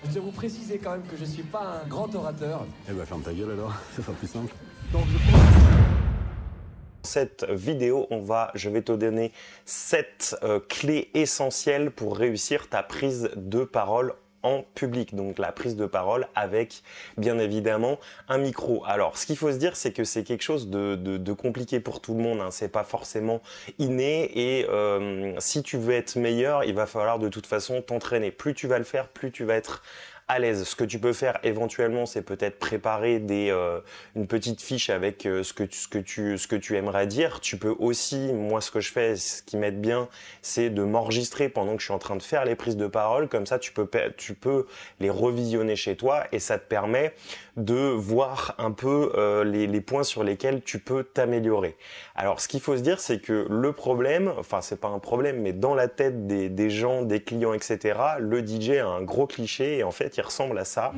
Je dois vous préciser quand même que je ne suis pas un grand orateur. Eh ben ferme ta gueule alors, ça sera plus simple. Donc Cette vidéo, je vais te donner 7 clés essentielles pour réussir ta prise de parole en public. Donc la prise de parole avec, bien évidemment, un micro. Alors, ce qu'il faut se dire, c'est que c'est quelque chose de compliqué pour tout le monde. Hein. C'est pas forcément inné et si tu veux être meilleur, il va falloir de toute façon t'entraîner. Plus tu vas le faire, plus tu vas être à l'aise. Ce que tu peux faire éventuellement, c'est peut-être préparer une petite fiche avec ce que tu aimerais dire. Tu peux aussi, moi ce que je fais, ce qui m'aide bien, c'est de m'enregistrer pendant que je suis en train de faire les prises de parole. Comme ça, tu peux les revisionner chez toi et ça te permet de voir un peu les points sur lesquels tu peux t'améliorer. Alors, ce qu'il faut se dire, c'est que le problème, enfin c'est pas un problème, mais dans la tête des gens, des clients, etc., le DJ a un gros cliché et en fait, il ressemble à ça.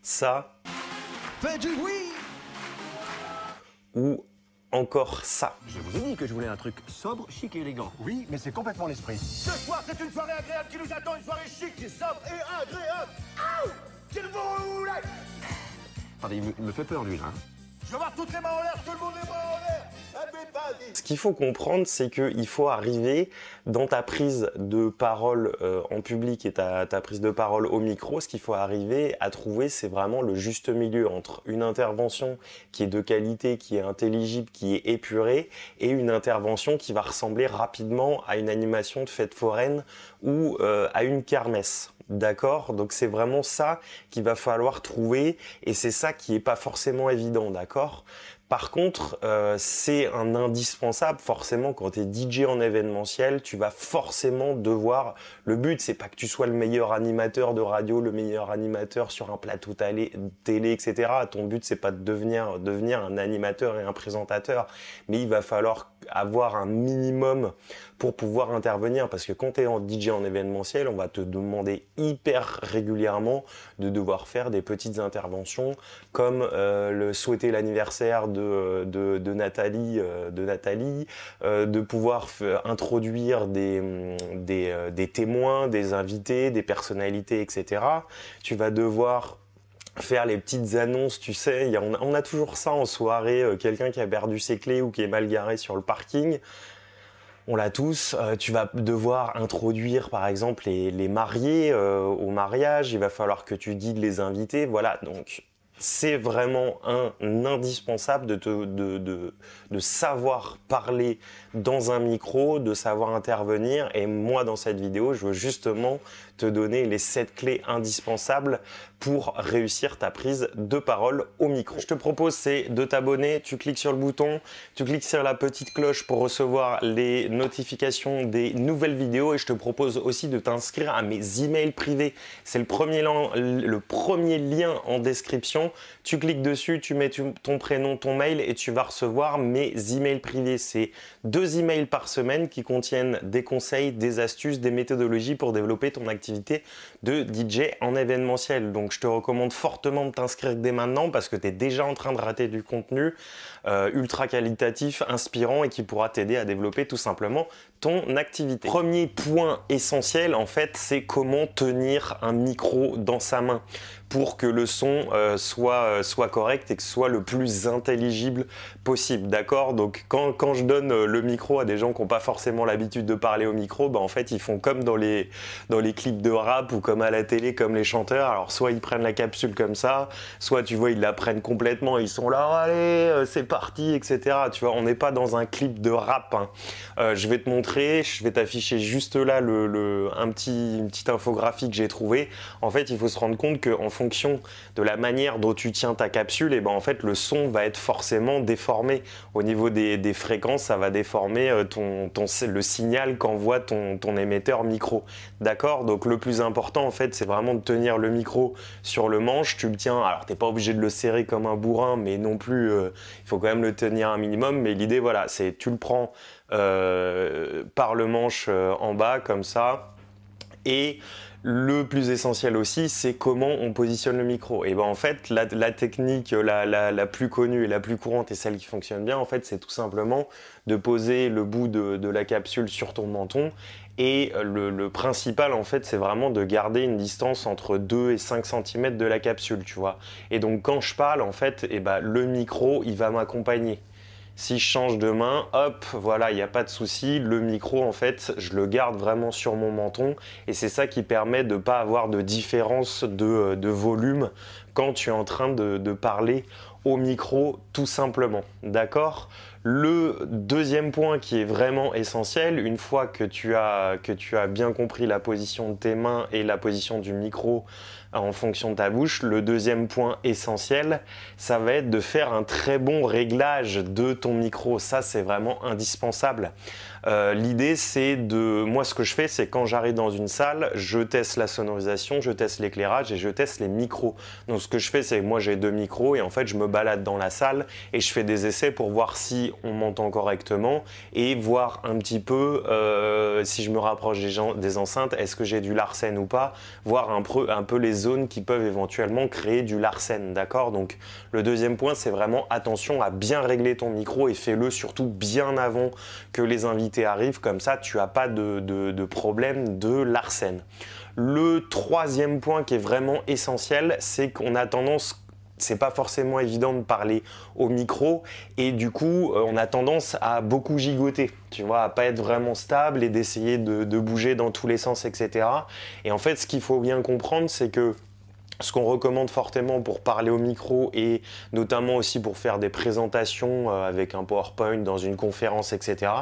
Ça. Faites du bruit! Ou encore ça. Je vous ai dit que je voulais un truc sobre, chic et élégant. Oui, mais c'est complètement l'esprit. Ce soir, c'est une soirée agréable qui nous attend, une soirée chic, sobre et agréable. Aouh! Qu'il vous voulez! Attendez, il me fait peur lui là. Je veux voir toutes les mains en l'air, tout le monde les mains en l'air. Ce qu'il faut comprendre, c'est qu'il faut arriver dans ta prise de parole en public et ta prise de parole au micro, ce qu'il faut arriver à trouver, c'est vraiment le juste milieu entre une intervention qui est de qualité, qui est intelligible, qui est épurée, et une intervention qui va ressembler rapidement à une animation de fête foraine ou à une kermesse. D'accord? Donc c'est vraiment ça qu'il va falloir trouver et c'est ça qui est pas forcément évident, d'accord? Par contre, c'est un indispensable forcément quand tu es DJ en événementiel, tu vas forcément devoir... Le but, c'est pas que tu sois le meilleur animateur de radio, le meilleur animateur sur un plateau télé, etc. Ton but, c'est pas de devenir un animateur et un présentateur, mais il va falloir avoir un minimum pour pouvoir intervenir parce que quand tu es en DJ en événementiel, on va te demander hyper régulièrement de devoir faire des petites interventions comme le souhaiter l'anniversaire de Nathalie, de pouvoir introduire des témoins, des invités, des personnalités, etc. Tu vas devoir faire les petites annonces, tu sais, on a toujours ça en soirée, quelqu'un qui a perdu ses clés ou qui est mal garé sur le parking. On l'a tous. Tu vas devoir introduire, par exemple, les mariés au mariage. Il va falloir que tu guides les invités. Voilà, donc c'est vraiment un indispensable de savoir parler dans un micro, de savoir intervenir. Et moi, dans cette vidéo, je veux justement te donner les 7 clés indispensables pour réussir ta prise de parole au micro. Je te propose, c'est de t'abonner, tu cliques sur le bouton, tu cliques sur la petite cloche pour recevoir les notifications des nouvelles vidéos et je te propose aussi de t'inscrire à mes emails privés. C'est le premier lien en description. Tu cliques dessus, tu mets ton prénom, ton mail et tu vas recevoir mes emails privés. C'est 2 emails par semaine qui contiennent des conseils, des astuces, des méthodologies pour développer ton activité de DJ en événementiel. Donc je te recommande fortement de t'inscrire dès maintenant parce que tu es déjà en train de rater du contenu ultra qualitatif, inspirant et qui pourra t'aider à développer tout simplement ton activité. Premier point essentiel en fait, c'est comment tenir un micro dans sa main pour que le son soit correct et que ce soit le plus intelligible possible, d'accord? Donc quand je donne le micro à des gens qui n'ont pas forcément l'habitude de parler au micro, bah en fait ils font comme dans les clips de rap ou comme à la télé, comme les chanteurs. Alors soit ils prennent la capsule comme ça, soit tu vois ils la prennent complètement, ils sont là, allez c'est parti, etc. Tu vois, on n'est pas dans un clip de rap, hein. Je vais te montrer, je vais t'afficher juste là une petite infographie que j'ai trouvée. En fait il faut se rendre compte qu'en fonction de la manière dont tu tiens ta capsule, et ben en fait le son va être forcément déformé au niveau des fréquences, ça va déformer le signal qu'envoie ton émetteur micro, d'accord? Donc le plus important en fait c'est vraiment de tenir le micro sur le manche, tu le tiens, alors t'es pas obligé de le serrer comme un bourrin mais non plus il faut quand même le tenir un minimum, mais l'idée voilà c'est tu le prends par le manche en bas comme ça. Et le plus essentiel aussi, c'est comment on positionne le micro. Et ben en fait, la technique la plus connue et la plus courante et celle qui fonctionne bien, en fait, c'est tout simplement de poser le bout de la capsule sur ton menton Et le principal, en fait, c'est vraiment de garder une distance entre 2 et 5 cm de la capsule, tu vois. Et donc, quand je parle, en fait, le micro, il va m'accompagner. Si je change de main, hop, voilà, il n'y a pas de souci. Le micro, en fait, je le garde vraiment sur mon menton. Et c'est ça qui permet de ne pas avoir de différence de volume quand tu es en train de parler au micro, tout simplement. D'accord ? Le deuxième point qui est vraiment essentiel, une fois que tu as bien compris la position de tes mains et la position du micro en fonction de ta bouche, le deuxième point essentiel, ça va être de faire un très bon réglage de ton micro. Ça, c'est vraiment indispensable. L'idée, c'est moi, ce que je fais, c'est quand j'arrive dans une salle, je teste la sonorisation, je teste l'éclairage et je teste les micros. Donc, ce que je fais, c'est que moi, j'ai 2 micros et en fait, je me balade dans la salle et je fais des essais pour voir si on m'entend correctement et voir un petit peu si je me rapproche des enceintes, est-ce que j'ai du Larsen ou pas, voir un peu les zones qui peuvent éventuellement créer du Larsen, d'accord ? Donc, le deuxième point, c'est vraiment attention à bien régler ton micro et fais-le surtout bien avant que les invités arrivent, comme ça tu n'as pas de problème de Larsen. Le troisième point qui est vraiment essentiel, c'est qu'on a tendance, c'est pas forcément évident de parler au micro et du coup on a tendance à beaucoup gigoter, tu vois, à pas être vraiment stable et d'essayer de bouger dans tous les sens, etc. Et en fait, ce qu'il faut bien comprendre, c'est que ce qu'on recommande fortement pour parler au micro et notamment aussi pour faire des présentations avec un PowerPoint dans une conférence, etc.,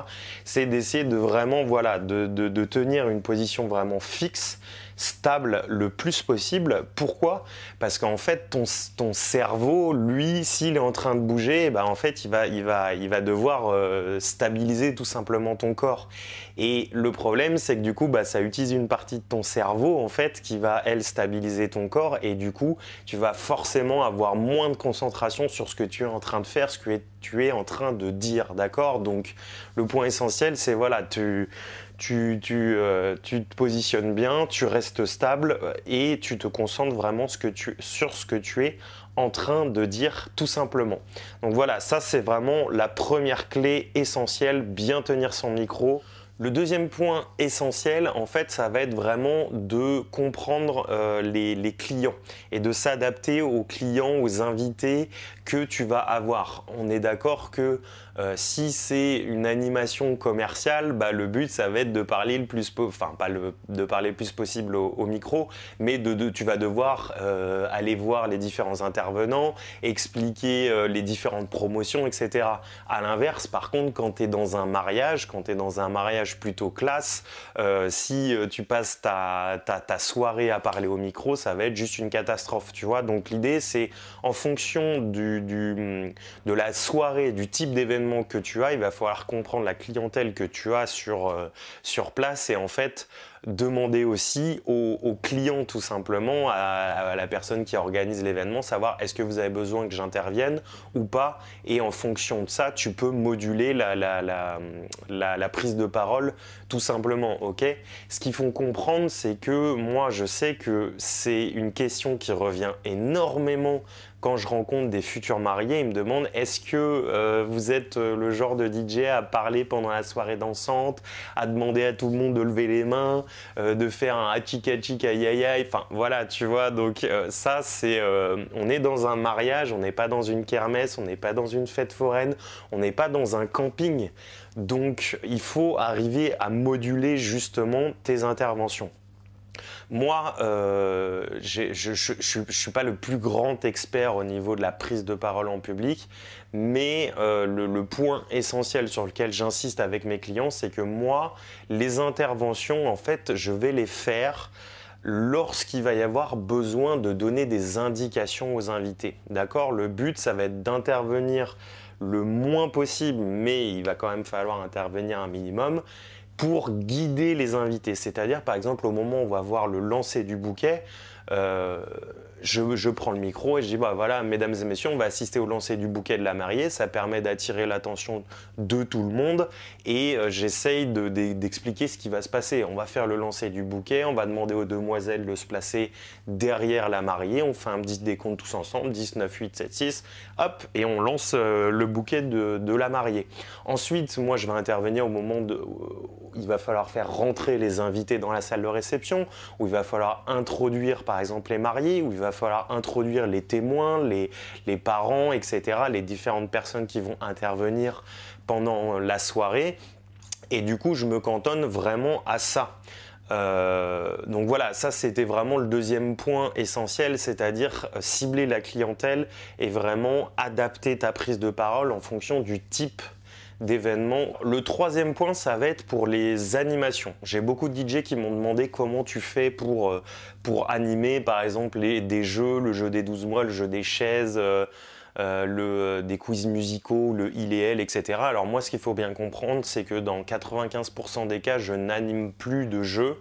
c'est d'essayer de vraiment de tenir une position vraiment fixe, stable le plus possible. Pourquoi ? Parce qu'en fait, ton cerveau, lui, s'il est en train de bouger, en fait, il va devoir stabiliser tout simplement ton corps. Et le problème, c'est que du coup, ça utilise une partie de ton cerveau, en fait, qui va, elle, stabiliser ton corps. Et du coup, tu vas forcément avoir moins de concentration sur ce que tu es en train de faire, ce que tu es en train de dire, d'accord ? Donc, le point essentiel, c'est tu te positionnes bien, tu restes stable et tu te concentres vraiment sur ce que tu es en train de dire tout simplement. Donc voilà, ça c'est vraiment la première clé essentielle, bien tenir son micro. Le deuxième point essentiel, en fait, ça va être vraiment de comprendre les clients et de s'adapter aux clients, aux invités que tu vas avoir. On est d'accord que si c'est une animation commerciale, le but, ça va être de parler le plus de parler le plus possible au micro, mais tu vas devoir aller voir les différents intervenants, expliquer les différentes promotions, etc. À l'inverse, par contre, quand tu es dans un mariage, plutôt classe, si tu passes ta soirée à parler au micro, ça va être juste une catastrophe, tu vois. Donc l'idée, c'est en fonction de la soirée, du type d'événement que tu as, il va falloir comprendre la clientèle que tu as sur place et en fait demander aussi aux clients tout simplement, à la personne qui organise l'événement, savoir est-ce que vous avez besoin que j'intervienne ou pas, et en fonction de ça, tu peux moduler la prise de parole tout simplement, ok ? Ce qu'il faut comprendre, c'est que moi, je sais que c'est une question qui revient énormément quand je rencontre des futurs mariés. Ils me demandent est-ce que vous êtes le genre de DJ à parler pendant la soirée dansante, à demander à tout le monde de lever les mains, de faire un hachika-chika aïe aïe aïe, enfin voilà, tu vois. Donc ça, c'est on est dans un mariage, on n'est pas dans une kermesse, on n'est pas dans une fête foraine, on n'est pas dans un camping. Donc il faut arriver à moduler justement tes interventions. Moi, je suis pas le plus grand expert au niveau de la prise de parole en public, mais le point essentiel sur lequel j'insiste avec mes clients, c'est que moi, les interventions, en fait, je vais les faire lorsqu'il va y avoir besoin de donner des indications aux invités. D'accord ? Le but, ça va être d'intervenir le moins possible, mais il va quand même falloir intervenir un minimum, pour guider les invités. C'est-à-dire, par exemple, au moment où on va voir le lancer du bouquet, je prends le micro et je dis bah voilà, mesdames et messieurs, on va assister au lancer du bouquet de la mariée. Ça permet d'attirer l'attention de tout le monde et j'essaye d'expliquer ce qui va se passer. On va faire le lancer du bouquet, on va demander aux demoiselles de se placer derrière la mariée. On fait un petit décompte tous ensemble, 10, 9, 8, 7, 6, hop, et on lance le bouquet de la mariée. Ensuite, moi je vais intervenir au moment où il va falloir faire rentrer les invités dans la salle de réception, où il va falloir introduire par exemple les mariés, où il va falloir introduire les témoins, les parents, etc., les différentes personnes qui vont intervenir pendant la soirée. Et du coup, je me cantonne vraiment à ça. Donc voilà, ça c'était vraiment le deuxième point essentiel, c'est-à-dire cibler la clientèle et vraiment adapter ta prise de parole en fonction du type d'événements. Le troisième point, ça va être pour les animations. J'ai beaucoup de DJ qui m'ont demandé comment tu fais pour animer, par exemple, des jeux, le jeu des 12 mois, le jeu des chaises, des quiz musicaux, le il et elle, etc. Alors moi, ce qu'il faut bien comprendre, c'est que dans 95% des cas, je n'anime plus de jeux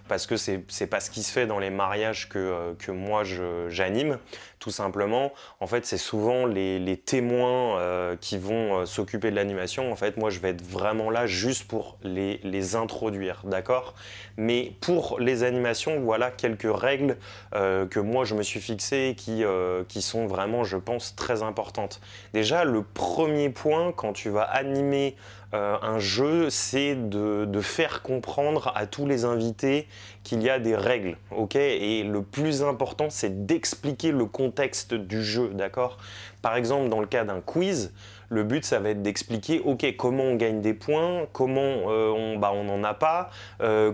parce que c'est pas ce qui se fait dans les mariages que moi j'anime, tout simplement. En fait, c'est souvent les témoins qui vont s'occuper de l'animation. En fait, moi, je vais être vraiment là juste pour les introduire, d'accord? Mais pour les animations, voilà quelques règles que moi, je me suis fixées qui sont vraiment, je pense, très importantes. Déjà, le premier point, quand tu vas animer un jeu, c'est de faire comprendre à tous les invités qu'il y a des règles, ok? Et le plus important, c'est d'expliquer le contexte du jeu, d'accord? Par exemple, dans le cas d'un quiz, le but, ça va être d'expliquer, ok, comment on gagne des points, comment on n'en a pas,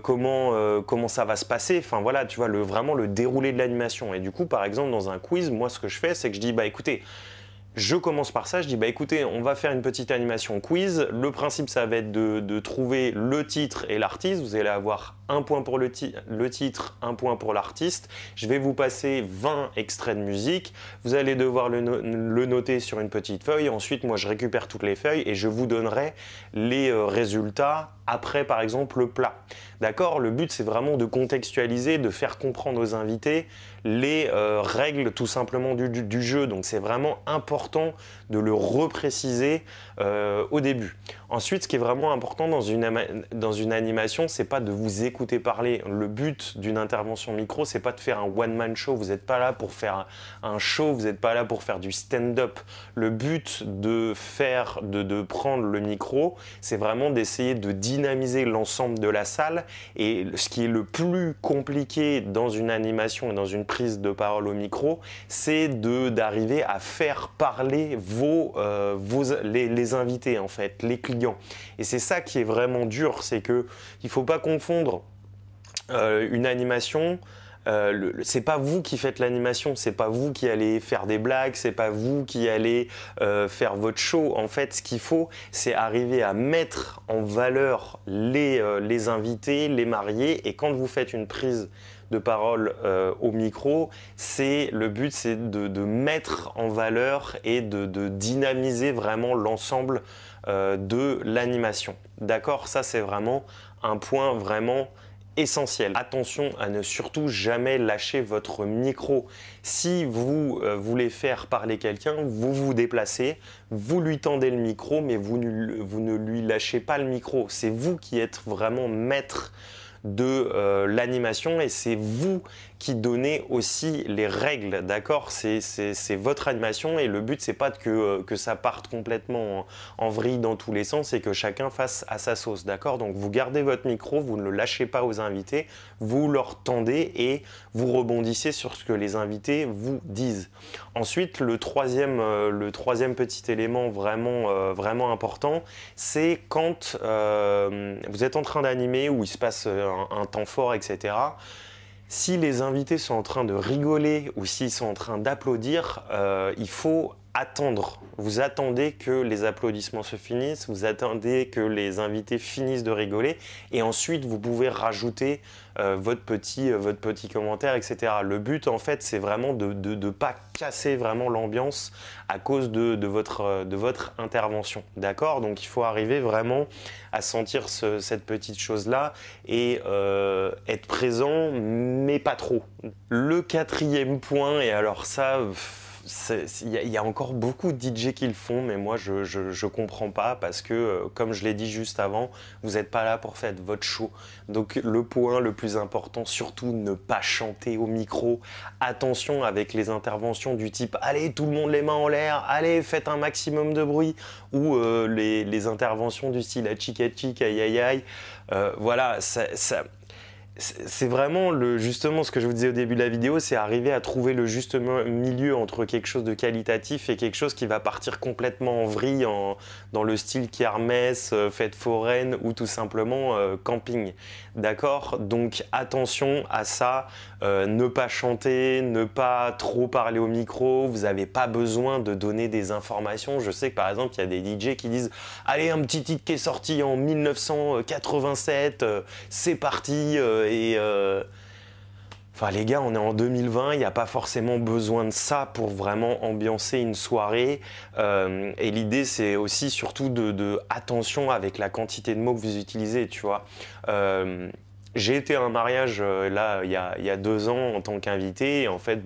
comment ça va se passer, enfin voilà, tu vois, vraiment le déroulé de l'animation. Et du coup, par exemple, dans un quiz, moi, ce que je fais, c'est que je dis, bah écoutez, je commence par ça, je dis bah écoutez, on va faire une petite animation quiz. Le principe, ça va être de trouver le titre et l'artiste. Vous allez avoir un point pour le titre, un point pour l'artiste. Je vais vous passer 20 extraits de musique. Vous allez devoir le noter sur une petite feuille. Ensuite, moi, je récupère toutes les feuilles et je vous donnerai les résultats après, par exemple, le plat. D'accord? Le but, c'est vraiment de contextualiser, de faire comprendre aux invités les règles tout simplement du jeu. Donc, c'est vraiment important de le repréciser au début. Ensuite, ce qui est vraiment important dans une animation, c'est pas de vous écouter parler. Le but d'une intervention micro, c'est pas de faire un one-man show. Vous n'êtes pas là pour faire un show, vous n'êtes pas là pour faire du stand-up. Le but de prendre le micro, c'est vraiment d'essayer de dynamiser l'ensemble de la salle. Et ce qui est le plus compliqué dans une animation et dans une prise de parole au micro, c'est d'arriver à faire parler les invités, en fait, les clients. Et c'est ça qui est vraiment dur, c'est que il faut pas confondre une animation. C'est pas vous qui faites l'animation, c'est pas vous qui allez faire des blagues, c'est pas vous qui allez faire votre show. En fait, ce qu'il faut, c'est arriver à mettre en valeur les invités, les mariés. Et quand vous faites une prise de parole au micro, le but, c'est de mettre en valeur et de dynamiser vraiment l'ensemble de l'animation. D'accord? Ça, c'est vraiment un point vraiment essentiel. Attention à ne surtout jamais lâcher votre micro. Si vous voulez faire parler quelqu'un, vous vous déplacez, vous lui tendez le micro, mais vous ne lui lâchez pas le micro. C'est vous qui êtes vraiment maître de l'animation et c'est vous qui donnez aussi les règles, d'accord? C'est votre animation et le but, c'est pas que ça parte complètement en vrille dans tous les sens et que chacun fasse à sa sauce, d'accord? Donc vous gardez votre micro, vous ne le lâchez pas aux invités, vous leur tendez et vous rebondissez sur ce que les invités vous disent. Ensuite, le troisième petit élément vraiment important, c'est quand vous êtes en train d'animer ou il se passe un temps fort, etc. Si les invités sont en train de rigoler ou s'ils sont en train d'applaudir, il faut attendre. Vous attendez que les applaudissements se finissent, vous attendez que les invités finissent de rigoler et ensuite vous pouvez rajouter votre petit commentaire, etc. Le but en fait c'est vraiment de pas casser vraiment l'ambiance à cause de votre intervention. D'accord? Donc il faut arriver vraiment à sentir cette petite chose-là et être présent mais pas trop. Le quatrième point, et alors ça... Il y a encore beaucoup de DJ qui le font, mais moi je comprends pas parce que, comme je l'ai dit juste avant, vous n'êtes pas là pour faire votre show. Donc le point le plus important, surtout ne pas chanter au micro. Attention avec les interventions du type « Allez, tout le monde les mains en l'air, allez, faites un maximum de bruit » ou les interventions du style « Ah chica chica, aïe aïe aïe ». Voilà, c'est vraiment justement ce que je vous disais au début de la vidéo, c'est arriver à trouver le juste milieu entre quelque chose de qualitatif et quelque chose qui va partir complètement en vrille dans le style kermesse, fête foraine ou tout simplement camping. D'accord? Donc attention à ça, ne pas chanter, ne pas trop parler au micro, vous n'avez pas besoin de donner des informations. Je sais que par exemple il y a des DJ qui disent « Allez, un petit titre qui est sorti en 1987, c'est parti » Enfin les gars, on est en 2020, il n'y a pas forcément besoin de ça pour vraiment ambiancer une soirée. Et l'idée c'est aussi surtout de attention avec la quantité de mots que vous utilisez, tu vois. J'ai été à un mariage là il y a 2 ans en tant qu'invité et en fait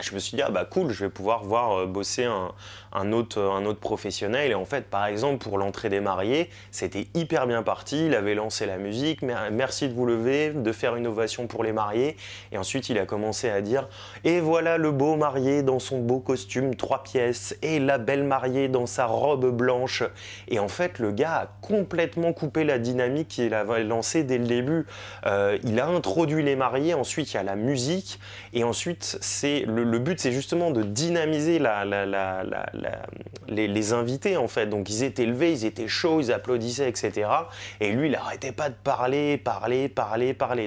je me suis dit, ah bah cool, je vais pouvoir voir bosser un autre professionnel. Et en fait, par exemple, pour l'entrée des mariés, c'était hyper bien parti. Il avait lancé la musique, merci de vous lever, de faire une ovation pour les mariés. Et ensuite, il a commencé à dire, et voilà le beau marié dans son beau costume 3 pièces, et la belle mariée dans sa robe blanche. Et en fait, le gars a complètement coupé la dynamique qu'il avait lancée dès le début. Il a introduit les mariés, ensuite il y a la musique, et ensuite c'est le but c'est justement de dynamiser les invités en fait. Donc ils étaient levés, ils étaient chauds, ils applaudissaient, etc. Et lui il n'arrêtait pas de parler.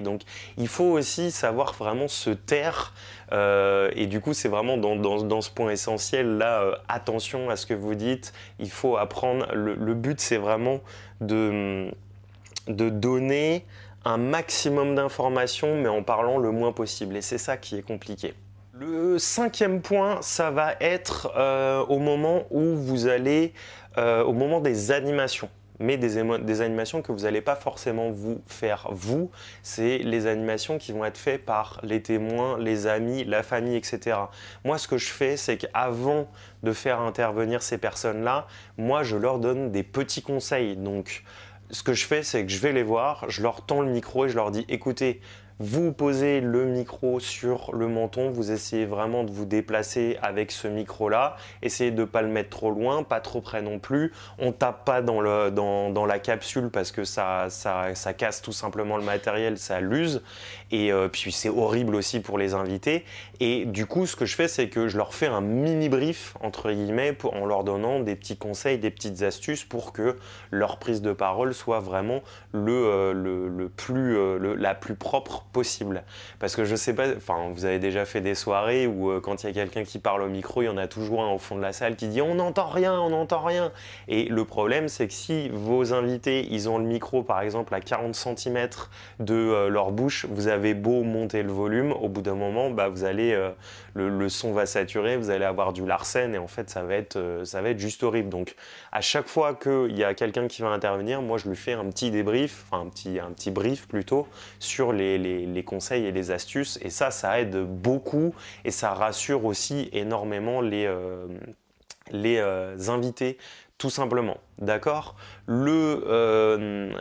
Donc il faut aussi savoir vraiment se taire. Et du coup c'est vraiment dans ce point essentiel là, attention à ce que vous dites. Il faut apprendre, le but c'est vraiment de donner un maximum d'informations mais en parlant le moins possible. Et c'est ça qui est compliqué. Le 5e point, ça va être au moment où vous allez, au moment des animations, mais des animations que vous n'allez pas forcément vous faire vous, c'est les animations qui vont être faites par les témoins, les amis, la famille, etc. Moi, ce que je fais, c'est qu'avant de faire intervenir ces personnes-là, moi, je leur donne des petits conseils. Donc, ce que je fais, c'est que je vais les voir, je leur tends le micro et je leur dis « Écoutez, vous posez le micro sur le menton, vous essayez vraiment de vous déplacer avec ce micro-là, essayez de ne pas le mettre trop loin, pas trop près non plus, on ne tape pas dans la capsule parce que ça casse tout simplement le matériel, ça l'use, et puis c'est horrible aussi pour les invités. Et du coup, ce que je fais, c'est que je leur fais un mini-brief, entre guillemets, en leur donnant des petits conseils, des petites astuces pour que leur prise de parole soit vraiment la plus propre possible. Parce que je sais pas, enfin vous avez déjà fait des soirées où quand il y a quelqu'un qui parle au micro, il y en a toujours un au fond de la salle qui dit on n'entend rien, on n'entend rien. Et le problème c'est que si vos invités ils ont le micro par exemple à 40 cm de leur bouche, vous avez beau monter le volume, au bout d'un moment vous allez le son va saturer, vous allez avoir du Larsen et en fait ça va être juste horrible. Donc à chaque fois qu'il y a quelqu'un qui va intervenir, moi je lui fais un petit débrief, enfin un petit brief plutôt sur les conseils et les astuces, et ça aide beaucoup et ça rassure aussi énormément les invités tout simplement, d'accord? Ce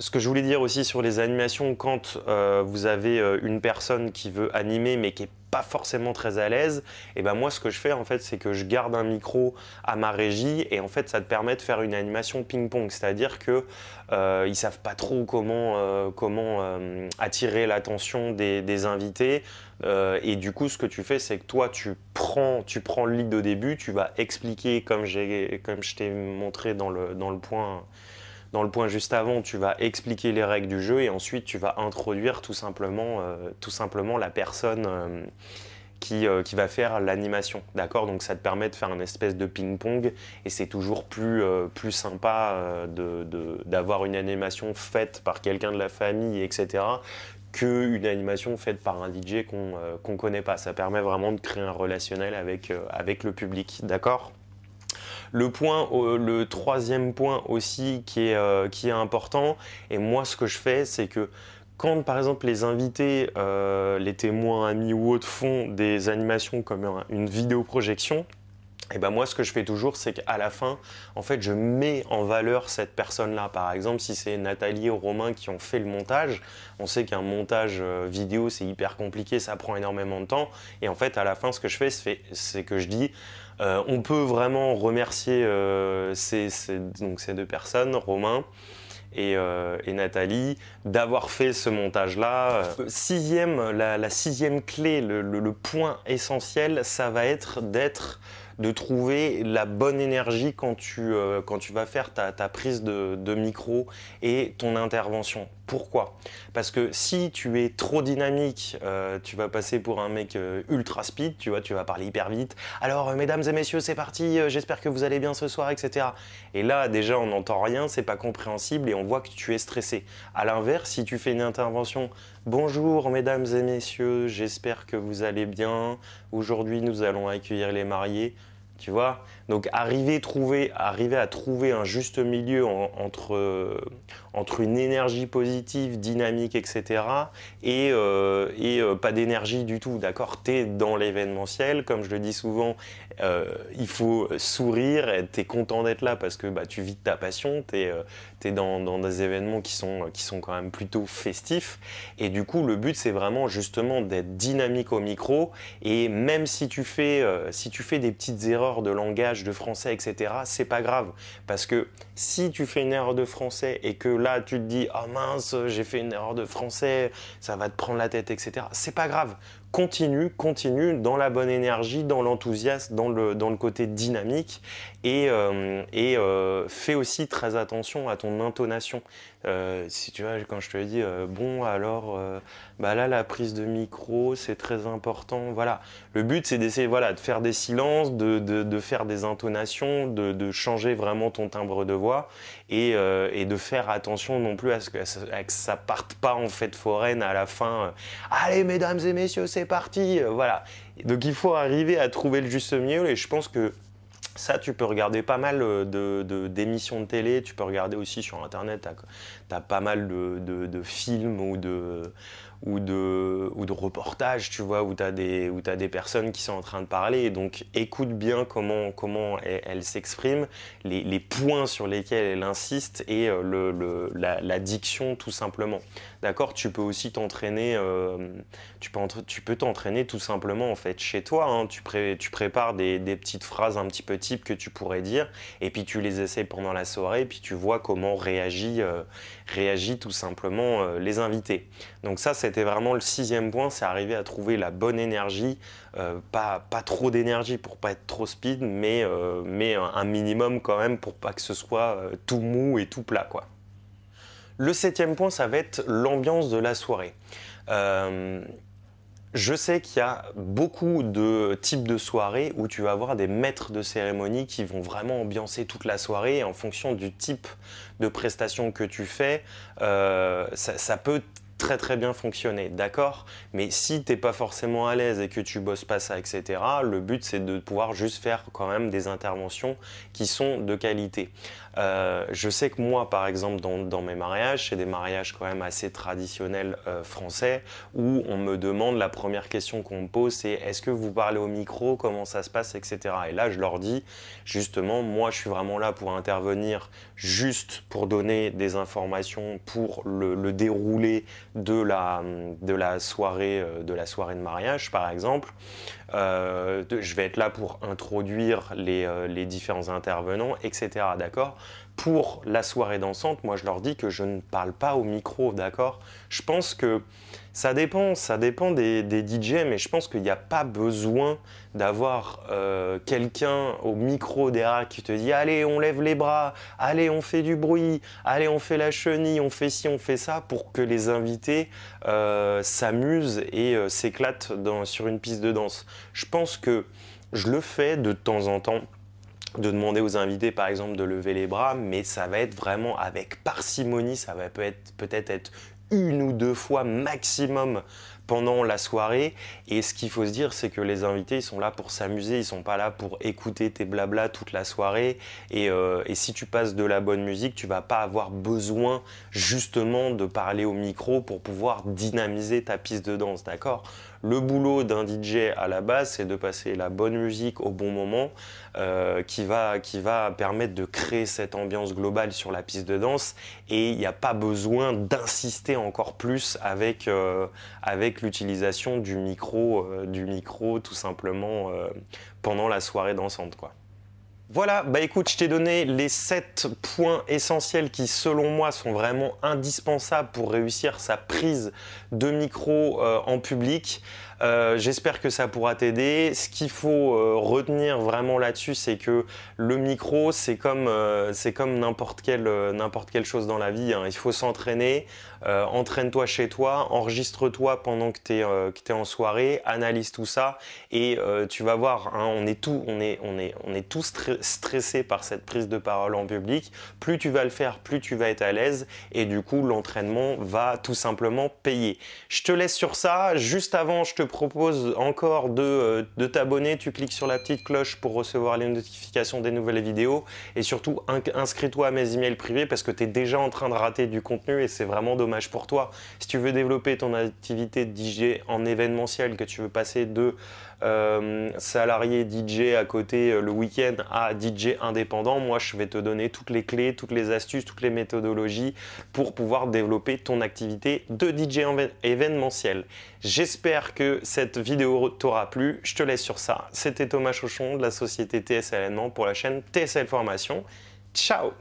que je voulais dire aussi sur les animations, quand vous avez une personne qui veut animer mais qui n'est pas forcément très à l'aise, et ben moi ce que je fais en fait c'est que je garde un micro à ma régie et en fait ça te permet de faire une animation ping-pong, c'est-à-dire que ils savent pas trop comment attirer l'attention des invités, et du coup ce que tu fais c'est que toi tu prends le lead au début, tu vas expliquer comme je t'ai montré dans le point juste avant, tu vas expliquer les règles du jeu et ensuite tu vas introduire tout simplement la personne qui va faire l'animation, d'accord? Donc ça te permet de faire une espèce de ping-pong et c'est toujours plus sympa d'avoir une animation faite par quelqu'un de la famille, etc., qu'une animation faite par un DJ qu'on connaît pas. Ça permet vraiment de créer un relationnel avec le public, d'accord? Le troisième point aussi qui est important, et moi ce que je fais, c'est que quand par exemple les invités, les témoins, amis ou autres font des animations comme une vidéoprojection, et ben moi ce que je fais toujours, c'est qu'à la fin, en fait, je mets en valeur cette personne-là. Par exemple, si c'est Nathalie ou Romain qui ont fait le montage, on sait qu'un montage vidéo c'est hyper compliqué, ça prend énormément de temps. Et en fait, à la fin, ce que je fais, c'est que je dis on peut vraiment remercier donc ces deux personnes, Romain et Nathalie, d'avoir fait ce montage-là. La sixième clé, le point essentiel, ça va être de trouver la bonne énergie quand tu vas faire ta prise de micro et ton intervention. Pourquoi? Parce que si tu es trop dynamique, tu vas passer pour un mec ultra speed, tu vas parler hyper vite. Alors, mesdames et messieurs, c'est parti, j'espère que vous allez bien ce soir, etc. Et là, déjà, on n'entend rien, c'est pas compréhensible et on voit que tu es stressé. À l'inverse, si tu fais une intervention, bonjour, mesdames et messieurs, j'espère que vous allez bien. Aujourd'hui, nous allons accueillir les mariés. Tu vois, donc arriver à trouver un juste milieu entre une énergie positive, dynamique, etc. et pas d'énergie du tout, d'accord? Tu es dans l'événementiel, comme je le dis souvent, il faut sourire, tu es content d'être là parce que tu vis de ta passion, tu es dans des événements qui sont quand même plutôt festifs. Et du coup, le but, c'est vraiment justement d'être dynamique au micro. Et même si tu fais des petites erreurs de langage, de français, etc., c'est pas grave. Parce que si tu fais une erreur de français et que là, tu te dis « Ah mince, j'ai fait une erreur de français, ça va te prendre la tête, etc. » C'est pas grave. Continue dans la bonne énergie, dans l'enthousiasme, dans le côté dynamique et fais aussi très attention à ton intonation. Si tu vois, quand je te dis bon alors là la prise de micro c'est très important, voilà. Le but c'est d'essayer de faire des silences, de faire des intonations, de changer vraiment ton timbre de voix et de faire attention non plus à ce que ça parte pas en fête foraine à la fin. Allez mesdames et messieurs c'est parti, voilà. Donc il faut arriver à trouver le juste milieu et je pense que ça, tu peux regarder pas mal d'émissions de télé, tu peux regarder aussi sur Internet, tu as pas mal de films ou de reportages, tu vois, où tu as des personnes qui sont en train de parler. Et donc, écoute bien comment elle s'exprime, les points sur lesquels elle insiste et la diction, tout simplement. D'accord? Tu peux aussi t'entraîner, tu peux t'entraîner tout simplement en fait chez toi. Hein. Tu prépares des petites phrases un petit peu types que tu pourrais dire et puis tu les essaies pendant la soirée et puis tu vois comment réagit tout simplement les invités. Donc ça, c'était vraiment le sixième point, c'est arriver à trouver la bonne énergie, pas trop d'énergie pour pas être trop speed, mais un minimum quand même pour pas que ce soit tout mou et tout plat, quoi. Le septième point, ça va être l'ambiance de la soirée. Je sais qu'il y a beaucoup de types de soirées où tu vas avoir des maîtres de cérémonie qui vont vraiment ambiancer toute la soirée et en fonction du type de prestation que tu fais, ça peut très très bien fonctionner, d'accord? Mais si t'es pas forcément à l'aise et que tu bosses pas ça, etc., le but c'est de pouvoir juste faire quand même des interventions qui sont de qualité. Je sais que moi, par exemple, dans mes mariages, c'est des mariages quand même assez traditionnels français où on me demande, la première question qu'on me pose, c'est est-ce que vous parlez au micro, comment ça se passe, etc. Et là, je leur dis, justement, moi, je suis vraiment là pour intervenir juste pour donner des informations pour le déroulé de la soirée de mariage, par exemple. Je vais être là pour introduire les différents intervenants, etc. D'accord ? pour la soirée dansante, moi je leur dis que je ne parle pas au micro, d'accord? Je pense que ça dépend des DJ, mais je pense qu'il n'y a pas besoin d'avoir quelqu'un au micro derrière qui te dit « Allez, on lève les bras, allez, on fait du bruit, allez, on fait la chenille, on fait ci, on fait ça » pour que les invités s'amusent et s'éclatent sur une piste de danse. Je pense que je le fais de temps en temps, de demander aux invités par exemple de lever les bras, mais ça va être vraiment avec parcimonie, ça va peut-être être 1 ou 2 fois maximum pendant la soirée. Et ce qu'il faut se dire, c'est que les invités, ils sont là pour s'amuser, ils sont pas là pour écouter tes blabla toute la soirée. Et si tu passes de la bonne musique, tu vas pas avoir besoin justement de parler au micro pour pouvoir dynamiser ta piste de danse, d'accord? Le boulot d'un DJ à la base, c'est de passer la bonne musique au bon moment, qui va permettre de créer cette ambiance globale sur la piste de danse. Et il n'y a pas besoin d'insister encore plus avec l'utilisation du micro tout simplement pendant la soirée dansante, quoi. Voilà, bah écoute, je t'ai donné les 7 points essentiels qui, selon moi, sont vraiment indispensables pour réussir sa prise de micro en public. J'espère que ça pourra t'aider. Ce qu'il faut retenir vraiment là-dessus, c'est que le micro, c'est comme n'importe quelle chose dans la vie, hein. Il faut s'entraîner. Entraîne-toi chez toi, enregistre-toi pendant que t'es en soirée, analyse tout ça et tu vas voir, hein, on est tous stressés par cette prise de parole en public. Plus tu vas le faire, plus tu vas être à l'aise et du coup l'entraînement va tout simplement payer. Je te laisse sur ça. Juste avant, je te propose encore de t'abonner. Tu cliques sur la petite cloche pour recevoir les notifications des nouvelles vidéos et surtout inscris-toi à mes emails privés parce que tu es déjà en train de rater du contenu et c'est vraiment dommage pour toi. Si tu veux développer ton activité de DJ en événementiel, que tu veux passer de salarié DJ à côté le week-end à DJ indépendant, moi je vais te donner toutes les clés, toutes les astuces, toutes les méthodologies pour pouvoir développer ton activité de DJ événementiel. J'espère que cette vidéo t'aura plu. Je te laisse sur ça. C'était Thomas Chauchon de la société TSL Événements pour la chaîne TSL Formation. Ciao!